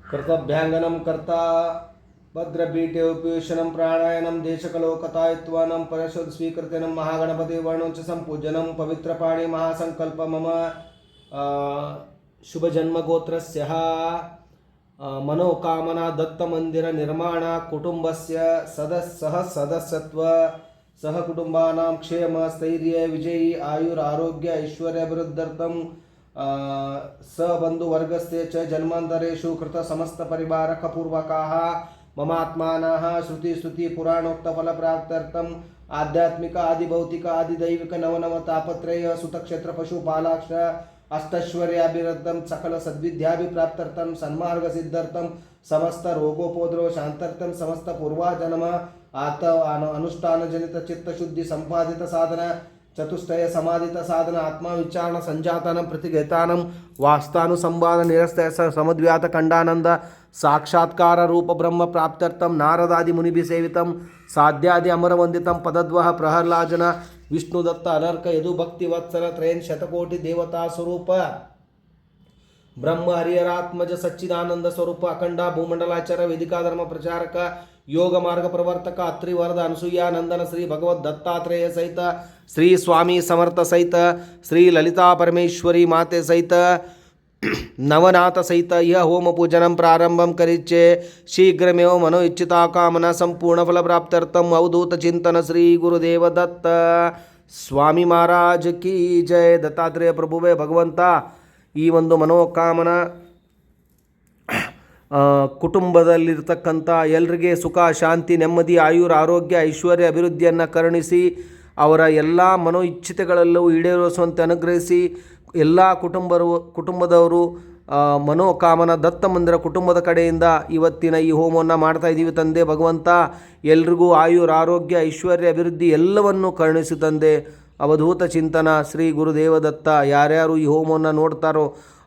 कर्तभ्यांगनं कर्ता भद्रपीठे उपवेशनं प्राणायानं देशकलोकतायत्वानं परशुद्ध स्वीकृत्यनं महागणपति वर्णोच्च संपूजनं पवित्रपाणि महासंकल्प मम शुभजन्मगोत्रस्य मनोकामना दत्तमंदिर निर्माण कुटुंबस्य सदस्यत्व सह कुटुंबानां क्षेम स्थैर्य विजयी आयुरारोग्य ऐश्वर्याभिवृद्ध्यर्थं स बंधुवर्गस्य च जन्मान्तरेषु कृत समस्त परिवारकपूर्वकाः ममात्मानः श्रुति पुराणोक्तफलप्राप्त्यर्थम् आध्यात्मिक आदिभौतिक आदिदैविक नवनव तापत्रय सुतक्षेत्र पशुपालाक्ष अष्टैश्वर्याभिवृद्धं सकल सद्विद्याभिप्राप्त्यर्थं सन्मार्ग सिद्ध्यर्थं समस्त रोगोपद्रव शांत्यर्थं समस्त पूर्वाजन्म आत अनुष्ठान जनित चित्त शुद्धि संपादित साधन चतुष्टय समाधित साधन आत्मा विचारण संजातन प्रतिगतानं वास्तानुसंवाद निरस्तय समद्व्यात खंडानंद साक्षात्कार रूप ब्रह्म प्राप्त्यर्थं नारदादि मुनिभि सेवितं साध्यादि अमर वंदितं पदद्वह प्रहलाजन विष्णुदत्त अनर्क यदु भक्ति वत्सल त्रयन शतकोटि देवता स्वरूप ब्रह्म हरिहरात्मज सच्चिदानंद स्वरूप अखंड भूमंडलाचार्य वेदिका धर्म प्रचारक योग मार्ग प्रवर्तक अत्रि वरद अनसूया नंदन श्री भगवत दत्तात्रेय सहित श्री स्वामी समर्थ सहित श्री ललिता परमेश्वरी माते सहित नवनाथ सहित यह होम पूजनं प्रारंभं करिष्ये शीघ्रमेव मनो इच्छिता कामना संपूर्ण फल प्राप्त्यर्थम अवधूत चिंतन श्री गुरुदेव दत्त स्वामी महाराज की जय। दत्तात्रेय प्रभुवे भगವಂತ ಈ ಒಂದು ಮನೋಕಾಮನ ಕುಟುಂಬದಲ್ಲಿರ್ತಕ್ಕಂಥ ಎಲ್ಲರಿಗೆ ಸುಖ ಶಾಂತಿ ನೆಮ್ಮದಿ ಆಯುರ ಆರೋಗ್ಯ ಐಶ್ವರ್ಯ ಅಭಿವೃದ್ಧಿಯನ್ನು ಕರುಣಿಸಿ ಅವರ ಎಲ್ಲ ಮನೋ ಇಚ್ಛಿತೆಗಳೆಲ್ಲವೂ ಈಡೇರಿಸುವಂತೆ ಅನುಗ್ರಹಿಸಿ ಎಲ್ಲ ಕುಟುಂಬದವರು ಮನೋಕಾಮನ ದತ್ತ ಮಂದಿರ ಕುಟುಂಬದ ಕಡೆಯಿಂದ ಇವತ್ತಿನ ಈ ಹೋಮವನ್ನು ಮಾಡ್ತಾ ಇದ್ದೀವಿ ತಂದೆ ಭಗವಂತ ಎಲ್ರಿಗೂ ಆಯುರ ಆರೋಗ್ಯ ಐಶ್ವರ್ಯ ಅಭಿವೃದ್ಧಿ ಎಲ್ಲವನ್ನು ಕರುಣಿಸಿ ತಂದೆ ಅವಧೂತ ಚಿಂತನ ಶ್ರೀ ಗುರುದೇವದತ್ತ ಯಾರ್ಯಾರು ಈ ಹೋಮವನ್ನು ನೋಡ್ತಾರೋ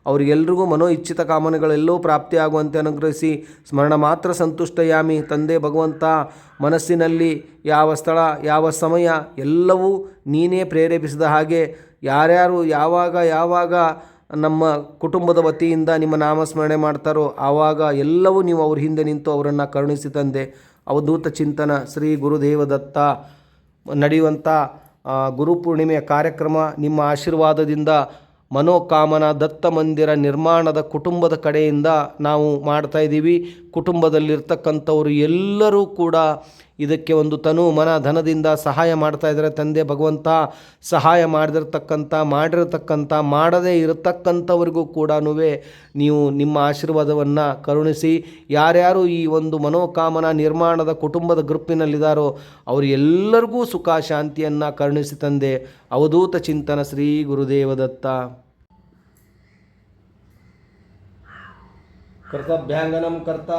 ಅವರಿಗೆಲ್ರಿಗೂ ಮನೋ ಇಚ್ಛಿತ ಕಾಮನೆಗಳೆಲ್ಲವೂ ಪ್ರಾಪ್ತಿಯಾಗುವಂತೆ ಅನುಗ್ರಹಿಸಿ ಸ್ಮರಣ ಮಾತ್ರ ಸಂತುಷ್ಟಯಾಮಿ ತಂದೆ ಭಗವಂತ ಮನಸ್ಸಿನಲ್ಲಿ ಯಾವ ಸ್ಥಳ ಯಾವ ಸಮಯ ಎಲ್ಲವೂ ನೀನೇ ಪ್ರೇರೇಪಿಸಿದ ಹಾಗೆ ಯಾರ್ಯಾರು ಯಾವಾಗ ನಮ್ಮ ಕುಟುಂಬದ ವತಿಯಿಂದ ನಿಮ್ಮ ನಾಮಸ್ಮರಣೆ ಮಾಡ್ತಾರೋ ಆವಾಗ ಎಲ್ಲವೂ ನೀವು ಅವ್ರ ಹಿಂದೆ ನಿಂತು ಅವರನ್ನು ಕರುಣಿಸಿ ತಂದೆ ಅವಧೂತ ಚಿಂತನ ಶ್ರೀ ಗುರುದೇವದತ್ತ ನಡೆಯುವಂಥ ಗುರುಪೂರ್ಣಿಮೆಯ ಕಾರ್ಯಕ್ರಮ ನಿಮ್ಮ ಆಶೀರ್ವಾದದಿಂದ ಮನೋಕಾಮನ ದತ್ತ ಮಂದಿರ ನಿರ್ಮಾಣದ ಕುಟುಂಬದ ಕಡೆಯಿಂದ ನಾವು ಮಾಡ್ತಾಯಿದ್ದೀವಿ. ಕುಟುಂಬದಲ್ಲಿರ್ತಕ್ಕಂಥವರು ಎಲ್ಲರೂ ಕೂಡ ಇದಕ್ಕೆ ಒಂದು ತನು ಮನ ಧನದಿಂದ ಸಹಾಯ ಮಾಡ್ತಾಯಿದ್ದಾರೆ ತಂದೆ ಭಗವಂತ. ಸಹಾಯ ಮಾಡಿರ್ತಕ್ಕಂಥ ಮಾಡದೇ ಇರತಕ್ಕಂಥವ್ರಿಗೂ ಕೂಡ ನೀವು ನಿಮ್ಮ ಆಶೀರ್ವಾದವನ್ನು ಕರುಣಿಸಿ ಯಾರ್ಯಾರು ಈ ಒಂದು ಮನೋಕಾಮನ ನಿರ್ಮಾಣದ ಕುಟುಂಬದ ಗ್ರೂಪಿನಲ್ಲಿದ್ದಾರೋ ಅವರು ಎಲ್ಲರಿಗೂ ಸುಖ ಶಾಂತಿಯನ್ನು ಕರುಣಿಸಿ ತಂದೆ ಅವಧೂತ ಚಿಂತನ ಶ್ರೀ ಗುರುದೇವದತ್ತ. कर्तभ्यांगनं कर्ता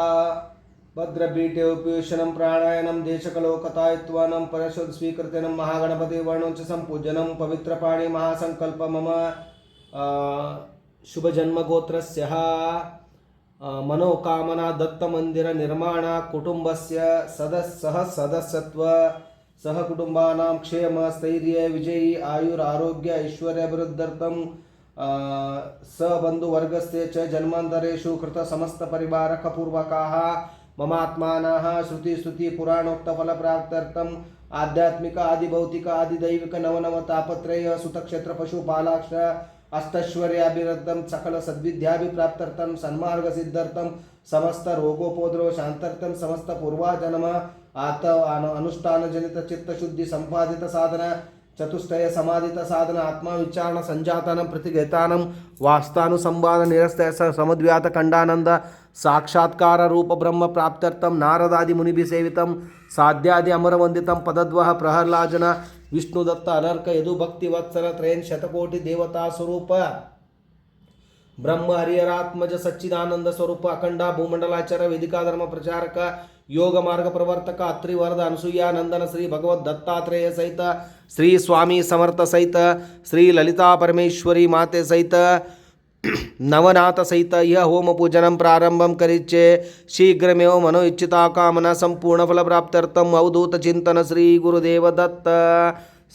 भद्रपीठे उपवेशनं प्राणायानं देशकलोकतायत्वानं परशुद्ध स्वीकृत्यनं महागणपति वर्णोच्च संपूजनं पवित्रपाणि महासंकल्प मम शुभजन्मगोत्रस्य मनोकामना दत्तमंदिर निर्माण कुटुंबस्य सदस्यत्व सह कुटुंबानां क्षेम स्थैर्य विजयी आयुरारोग्य ऐश्वर्याभिवृद्ध्यर्थं स बंधुवर्गस्य च जन्मान्तरेषु कृत समस्त परिवारकपूर्वकाः ममात्मानः श्रुति पुराणोक्तफलप्राप्त्यर्थम् आध्यात्मिक आदिभौतिक आदिदैविक नवनव तापत्रय सुतक्षेत्र पशुपालाक्ष अष्टैश्वर्याभिवृद्धं सकल सद्विद्याभिप्राप्त्यर्थं सन्मार्ग सिद्ध्यर्थं समस्त रोगोपद्रव शांत्यर्थं समस्त पूर्वाजन्म आत अनुष्ठान जनित चित्त शुद्धि संपादित साधन चतुष्टय समाधित साधन आत्मा विचारण संजातनं प्रतिगतानं वास्तानुसंवाद निरस्तय समद्व्यात खंडानंद साक्षात्कार रूप ब्रह्म प्राप्त्यर्थं नारदादि मुनिभि सेवितं साध्यादि अमर वंदितं पदद्वह प्रहलाजन विष्णुदत्त अनर्क यदु भक्ति वत्सल त्रयन शतकोटि देवता स्वरूप ब्रह्म हरिहरात्मज सच्चिदानंद स्वरूप अखंड भूमंडलाचार्य वेदिका धर्म प्रचारक योग मार्ग प्रवर्तक अत्रि वरद अनसूया नंदन श्री भगवत दत्तात्रेय सहित श्री स्वामी समर्थ सहित श्री ललिता परमेश्वरी माते सहित नवनाथ सहित यह होम पूजनं प्रारंभं करिष्ये शीघ्रमेव मनो इच्छिता कामना संपूर्ण फल प्राप्त्यर्थम अवधूत चिंतन श्री गुरुदेव दत्त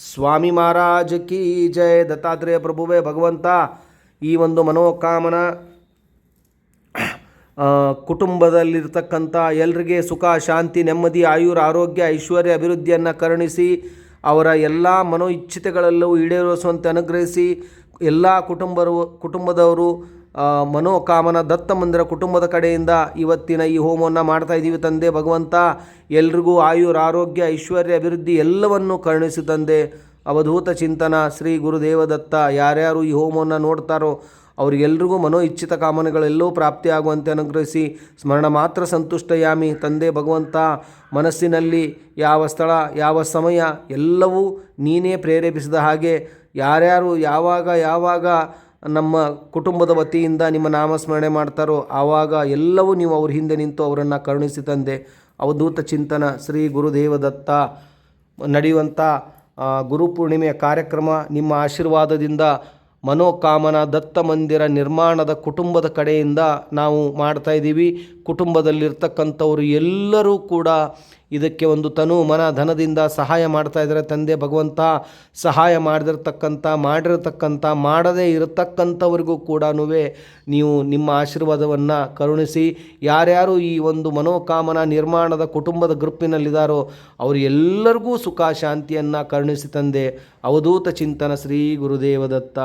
स्वामी महाराज की जय. ದತ್ತಾತ್ರೇಯ ಪ್ರಭುವೇ ಭಗವಂತ ಈ ಒಂದು ಮನೋಕಾಮನ ಕುಟುಂಬದಲ್ಲಿರ್ತಕ್ಕಂಥ ಎಲ್ರಿಗೆ ಸುಖ ಶಾಂತಿ ನೆಮ್ಮದಿ ಆಯುರ್ ಆರೋಗ್ಯ ಐಶ್ವರ್ಯ ಅಭಿವೃದ್ಧಿಯನ್ನು ಕರುಣಿಸಿ ಅವರ ಎಲ್ಲ ಮನೋ ಇಚ್ಛಿತೆಗಳೆಲ್ಲವೂ ಈಡೇರಿಸುವಂತೆ ಅನುಗ್ರಹಿಸಿ ಎಲ್ಲ ಕುಟುಂಬದವರು ಮನೋಕಾಮನ ದತ್ತ ಮಂದಿರ ಕುಟುಂಬದ ಕಡೆಯಿಂದ ಇವತ್ತಿನ ಈ ಹೋಮವನ್ನು ಮಾಡ್ತಾ ಇದ್ದೀವಿ ತಂದೆ. ಭಗವಂತ ಎಲ್ರಿಗೂ ಆಯುರ್ ಆರೋಗ್ಯ ಐಶ್ವರ್ಯ ಅಭಿವೃದ್ಧಿ ಎಲ್ಲವನ್ನು ಕರುಣಿಸಿ ತಂದೆ. ಅವಧೂತ ಚಿಂತನ ಶ್ರೀ ಗುರುದೇವದತ್ತ. ಯಾರ್ಯಾರು ಈ ಹೋಮವನ್ನು ನೋಡ್ತಾರೋ ಅವರಿಗೆಲ್ರಿಗೂ ಮನೋ ಇಚ್ಛಿತ ಕಾಮನೆಗಳೆಲ್ಲವೂ ಪ್ರಾಪ್ತಿಯಾಗುವಂತೆ ಅನುಗ್ರಹಿಸಿ ಸ್ಮರಣ ಮಾತ್ರ ಸಂತುಷ್ಟಯಾಮಿ ತಂದೆ. ಭಗವಂತ ಮನಸ್ಸಿನಲ್ಲಿ ಯಾವ ಸ್ಥಳ ಯಾವ ಸಮಯ ಎಲ್ಲವೂ ನೀನೇ ಪ್ರೇರೇಪಿಸಿದ ಹಾಗೆ ಯಾರ್ಯಾರು ಯಾವಾಗ ನಮ್ಮ ಕುಟುಂಬದ ವತಿಯಿಂದ ನಿಮ್ಮ ನಾಮಸ್ಮರಣೆ ಮಾಡ್ತಾರೋ ಆವಾಗ ಎಲ್ಲವೂ ನೀವು ಅವ್ರ ಹಿಂದೆ ನಿಂತು ಅವರನ್ನು ಕರುಣಿಸಿ ತಂದೆ. ಅವಧೂತ ಚಿಂತನ ಶ್ರೀ ಗುರುದೇವದತ್ತ. ನಡೆಯುವಂಥ ಗುರುಪೂರ್ಣಿಮೆಯ ಕಾರ್ಯಕ್ರಮ ನಿಮ್ಮ ಆಶೀರ್ವಾದದಿಂದ ಮನೋಕಾಮನ ದತ್ತ ಮಂದಿರ ನಿರ್ಮಾಣದ ಕುಟುಂಬದ ಕಡೆಯಿಂದ ನಾವು ಮಾಡ್ತಾ ಇದ್ದೀವಿ. ಕುಟುಂಬದಲ್ಲಿರ್ತಕ್ಕಂಥವರು ಎಲ್ಲರೂ ಕೂಡ ಇದಕ್ಕೆ ಒಂದು ತನು ಮನ ಧನದಿಂದ ಸಹಾಯ ಮಾಡ್ತಾ ಇದ್ದಾರೆ ತಂದೆ. ಭಗವಂತ ಸಹಾಯ ಮಾಡಿರ್ತಕ್ಕಂಥ ಮಾಡದೇ ಇರತಕ್ಕಂಥವ್ರಿಗೂ ಕೂಡ ನೀವು ನಿಮ್ಮ ಆಶೀರ್ವಾದವನ್ನು ಕರುಣಿಸಿ ಯಾರ್ಯಾರು ಈ ಒಂದು ಮನೋಕಾಮನ ನಿರ್ಮಾಣದ ಕುಟುಂಬದ ಗ್ರೂಪಿನಲ್ಲಿದ್ದಾರೋ ಅವರು ಎಲ್ಲರಿಗೂ ಸುಖ ಶಾಂತಿಯನ್ನು ಕರುಣಿಸಿ ತಂದೆ. ಅವಧೂತ ಚಿಂತನ ಶ್ರೀ ಗುರುದೇವದತ್ತ.